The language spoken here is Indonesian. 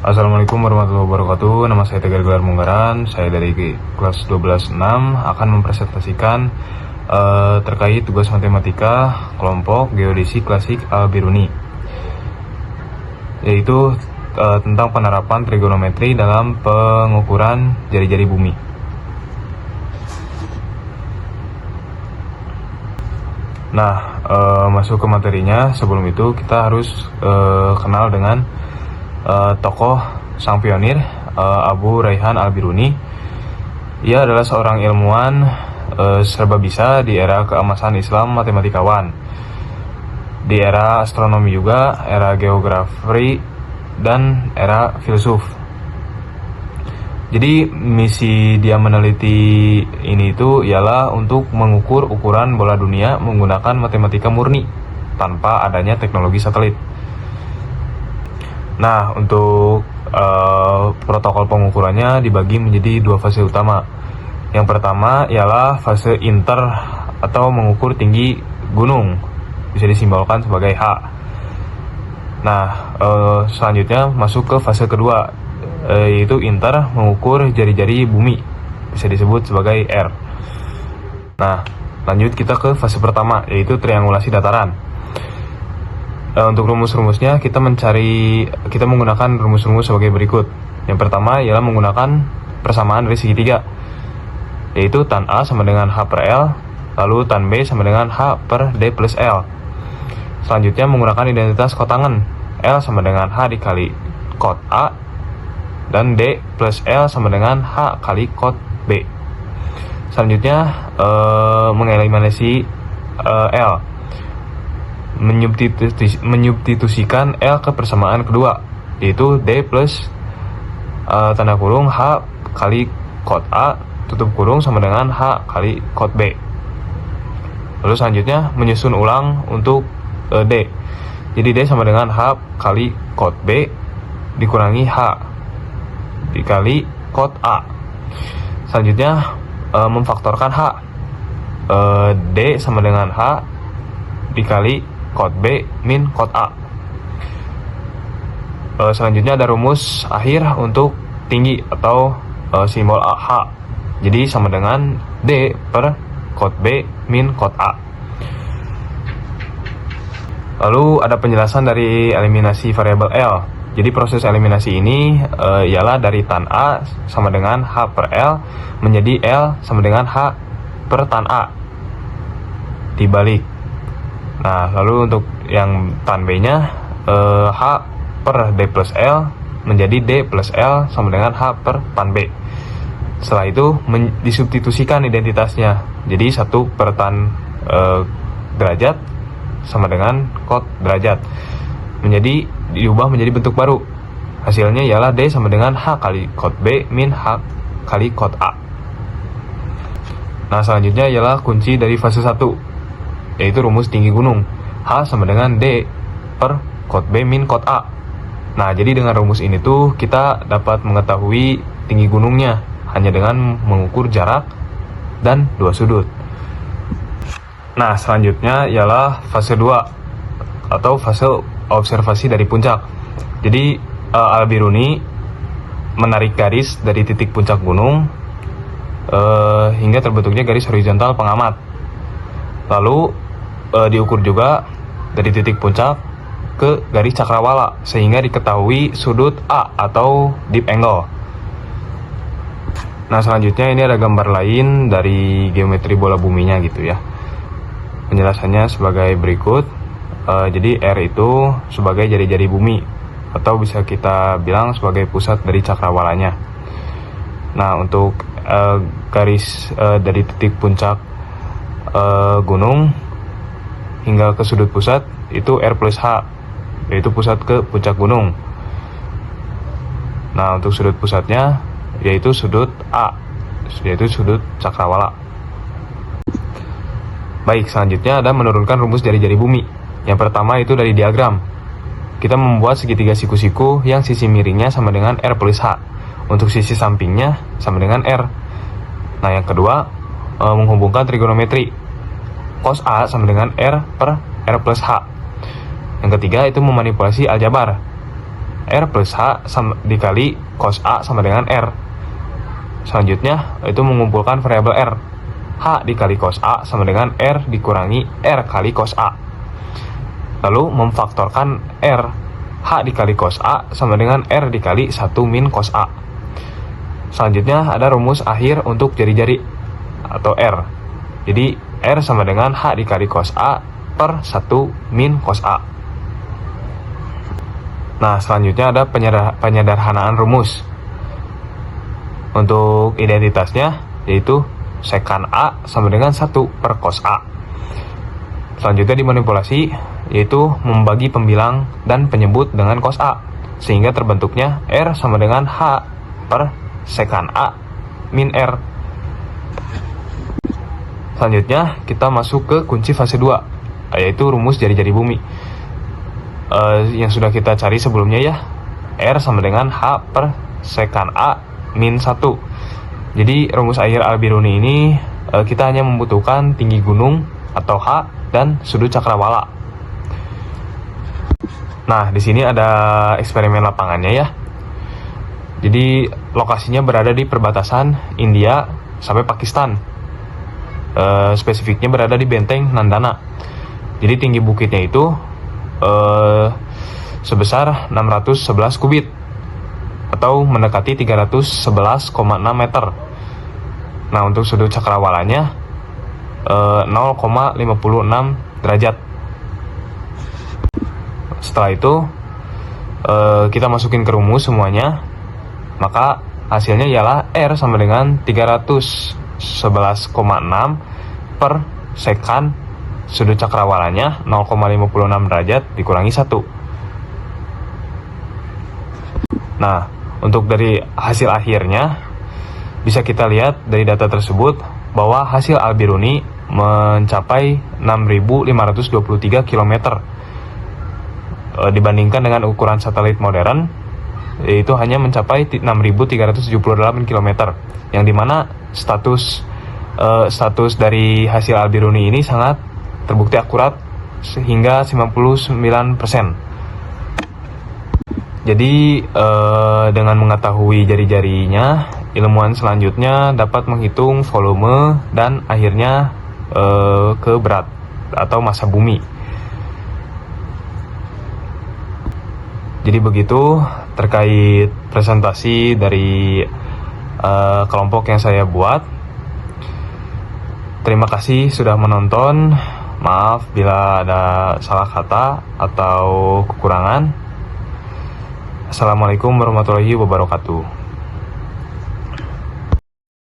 Assalamualaikum warahmatullahi wabarakatuh. Nama saya Tegar Gelar Munggaran. Saya dari kelas 12-6 akan mempresentasikan terkait tugas matematika kelompok geodesi klasik Al-Biruni, yaitu tentang penerapan trigonometri dalam pengukuran jari-jari bumi. Nah, masuk ke materinya. Sebelum itu kita harus kenal dengan tokoh sang pionir, Abu Rayhan Al-Biruni. Ia adalah seorang ilmuwan serba bisa di era keemasan Islam matematikawan, di era astronomi juga, era geografi, dan era filsuf. Jadi misi dia meneliti ini itu ialah untuk mengukur ukuran bola dunia menggunakan matematika murni tanpa adanya teknologi satelit. Nah, untuk protokol pengukurannya dibagi menjadi dua fase utama. Yang pertama ialah fase inter atau mengukur tinggi gunung, bisa disimbolkan sebagai H. Nah, selanjutnya masuk ke fase kedua, yaitu inter mengukur jari-jari bumi, bisa disebut sebagai R. Nah, lanjut kita ke fase pertama, yaitu triangulasi dataran. Untuk rumus-rumusnya kita menggunakan rumus-rumus sebagai berikut. Yang pertama ialah menggunakan persamaan dari segitiga, yaitu tan A sama dengan H per L, lalu tan B sama dengan H per D plus L. Selanjutnya menggunakan identitas kotangen, L sama dengan H dikali kot A, dan D plus L sama dengan H kali kot B. Selanjutnya mengeliminasi L, menyubstitusikan L ke persamaan kedua, yaitu D plus tanda kurung H kali kot A tutup kurung sama dengan H kali kot B. Lalu selanjutnya menyusun ulang untuk D. Jadi D sama dengan H kali kot B dikurangi H dikali kot A. Selanjutnya memfaktorkan H. D sama dengan H dikali kot B min kot A. Selanjutnya ada rumus akhir untuk tinggi atau simbol H. Jadi sama dengan D per kot B min kot A. Lalu ada penjelasan dari eliminasi variabel L. Jadi proses eliminasi ini ialah dari tan A sama dengan H per L menjadi L sama dengan H per tan A dibalik. Nah, lalu untuk yang tan B-nya H per D plus L menjadi D plus L sama dengan H per tan B. Setelah itu disubstitusikan identitasnya. Jadi 1 per tan derajat sama dengan kot derajat. Diubah menjadi bentuk baru. Hasilnya ialah D sama dengan H kali kot B min H kali kot A. Nah, selanjutnya ialah kunci dari fase 1, yaitu rumus tinggi gunung. H sama dengan D per kot B min kot A. Nah, jadi dengan rumus ini tuh kita dapat mengetahui tinggi gunungnya hanya dengan mengukur jarak dan dua sudut. Nah, selanjutnya ialah fase 2 atau fase observasi dari puncak. Jadi Al-Biruni menarik garis dari titik puncak gunung hingga terbentuknya garis horizontal pengamat. Lalu diukur juga dari titik puncak ke garis cakrawala sehingga diketahui sudut A atau deep angle. Nah, selanjutnya ini ada gambar lain dari geometri bola buminya gitu ya. Penjelasannya sebagai berikut. Jadi R itu sebagai jari-jari bumi atau bisa kita bilang sebagai pusat dari cakrawalanya. Nah, untuk garis dari titik puncak gunung hingga ke sudut pusat itu R plus H, yaitu pusat ke puncak gunung. Nah, untuk sudut pusatnya yaitu sudut A, yaitu sudut cakrawala. Baik, selanjutnya ada menurunkan rumus jari-jari bumi. Yang pertama itu dari diagram. Kita membuat segitiga siku-siku yang sisi miringnya sama dengan R plus H. Untuk sisi sampingnya sama dengan R. Nah, yang kedua menghubungkan trigonometri. Cos A sama dengan R per R plus H. Yang ketiga itu memanipulasi aljabar. R plus H dikali cos A sama dengan R. Selanjutnya itu mengumpulkan variabel R. H dikali cos A sama dengan R dikurangi R kali cos A. Lalu memfaktorkan R. H dikali cos A sama dengan R dikali 1 min cos A. Selanjutnya ada rumus akhir untuk jari-jari atau R. Jadi R sama dengan H dikali cos A per 1 min cos A. Nah, selanjutnya ada penyederhanaan rumus. Untuk identitasnya yaitu sekan A sama dengan 1 per cos A. Selanjutnya dimanipulasi yaitu membagi pembilang dan penyebut dengan cos A, sehingga terbentuknya R sama dengan H per sekan A min R. Selanjutnya kita masuk ke kunci fase 2, yaitu rumus jari-jari bumi. Yang sudah kita cari sebelumnya ya, R sama dengan H per sekan A min 1. Jadi rumus akhir Al-Biruni ini kita hanya membutuhkan tinggi gunung atau H dan sudut cakrawala. Nah, di sini ada eksperimen lapangannya ya. Jadi lokasinya berada di perbatasan India sampai Pakistan. Spesifiknya berada di benteng Nandana. Jadi tinggi bukitnya itu sebesar 611 kubit atau mendekati 311,6 meter. Nah, untuk sudut cakrawalanya 0,56 derajat. Setelah itu kita masukin ke rumus semuanya, maka hasilnya ialah R sama dengan 311,6 per sekan, sudut cakrawalanya 0,56 derajat dikurangi 1. Nah, untuk dari hasil akhirnya bisa kita lihat dari data tersebut bahwa hasil Al-Biruni mencapai 6.523 km dibandingkan dengan ukuran satelit modern, yaitu hanya mencapai 6.378 km, yang dimana status dari hasil Al-Biruni ini sangat terbukti akurat sehingga 99%. Jadi dengan mengetahui jari-jarinya, ilmuwan selanjutnya dapat menghitung volume dan akhirnya ke berat atau massa bumi. Jadi begitu terkait presentasi dari kelompok yang saya buat. Terima kasih sudah menonton. Maaf bila ada salah kata atau kekurangan. Assalamualaikum warahmatullahi wabarakatuh.